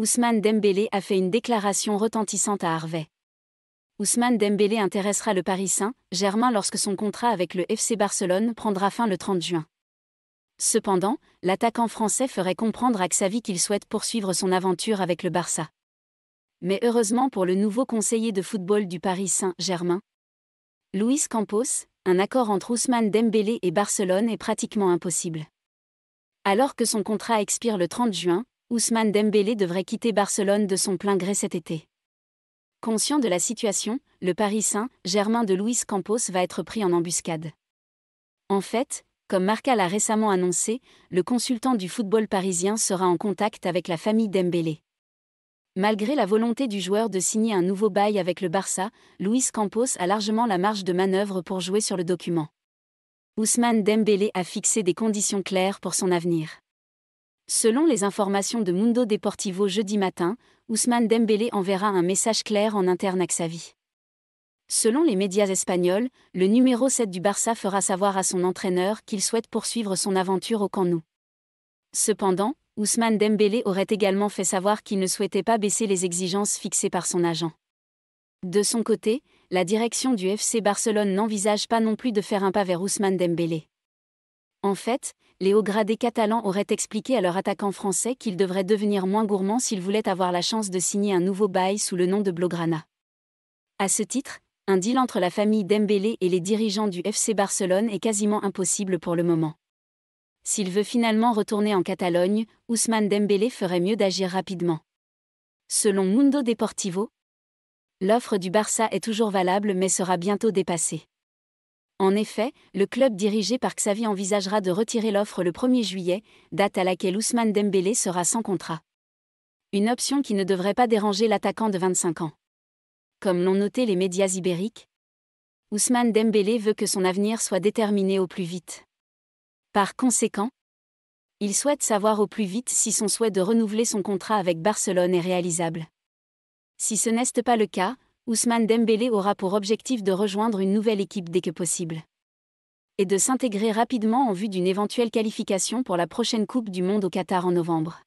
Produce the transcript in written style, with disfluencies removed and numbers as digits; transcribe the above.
Ousmane Dembélé a fait une déclaration retentissante à Harvey. Ousmane Dembélé intéressera le Paris Saint-Germain lorsque son contrat avec le FC Barcelone prendra fin le 30 juin. Cependant, l'attaquant français ferait comprendre à Xavi qu'il souhaite poursuivre son aventure avec le Barça. Mais heureusement pour le nouveau conseiller de football du Paris Saint-Germain, Luis Campos, un accord entre Ousmane Dembélé et Barcelone est pratiquement impossible. Alors que son contrat expire le 30 juin, Ousmane Dembélé devrait quitter Barcelone de son plein gré cet été. Conscient de la situation, le Paris Saint-Germain de Luis Campos va être pris en embuscade. En fait, comme Marca l'a récemment annoncé, le consultant du football parisien sera en contact avec la famille Dembélé. Malgré la volonté du joueur de signer un nouveau bail avec le Barça, Luis Campos a largement la marge de manœuvre pour jouer sur le document. Ousmane Dembélé a fixé des conditions claires pour son avenir. Selon les informations de Mundo Deportivo jeudi matin, Ousmane Dembélé enverra un message clair en interne à Xavi. Selon les médias espagnols, le numéro 7 du Barça fera savoir à son entraîneur qu'il souhaite poursuivre son aventure au Camp Nou. Cependant, Ousmane Dembélé aurait également fait savoir qu'il ne souhaitait pas baisser les exigences fixées par son agent. De son côté, la direction du FC Barcelone n'envisage pas non plus de faire un pas vers Ousmane Dembélé. En fait, les hauts gradés catalans auraient expliqué à leur attaquant français qu'il devrait devenir moins gourmand s'il voulait avoir la chance de signer un nouveau bail sous le nom de Blaugrana. À ce titre, un deal entre la famille Dembélé et les dirigeants du FC Barcelone est quasiment impossible pour le moment. S'il veut finalement retourner en Catalogne, Ousmane Dembélé ferait mieux d'agir rapidement. Selon Mundo Deportivo, l'offre du Barça est toujours valable mais sera bientôt dépassée. En effet, le club dirigé par Xavi envisagera de retirer l'offre le 1er juillet, date à laquelle Ousmane Dembélé sera sans contrat. Une option qui ne devrait pas déranger l'attaquant de 25 ans. Comme l'ont noté les médias ibériques, Ousmane Dembélé veut que son avenir soit déterminé au plus vite. Par conséquent, il souhaite savoir au plus vite si son souhait de renouveler son contrat avec Barcelone est réalisable. Si ce n'est pas le cas, Ousmane Dembélé aura pour objectif de rejoindre une nouvelle équipe dès que possible. Et de s'intégrer rapidement en vue d'une éventuelle qualification pour la prochaine Coupe du Monde au Qatar en novembre.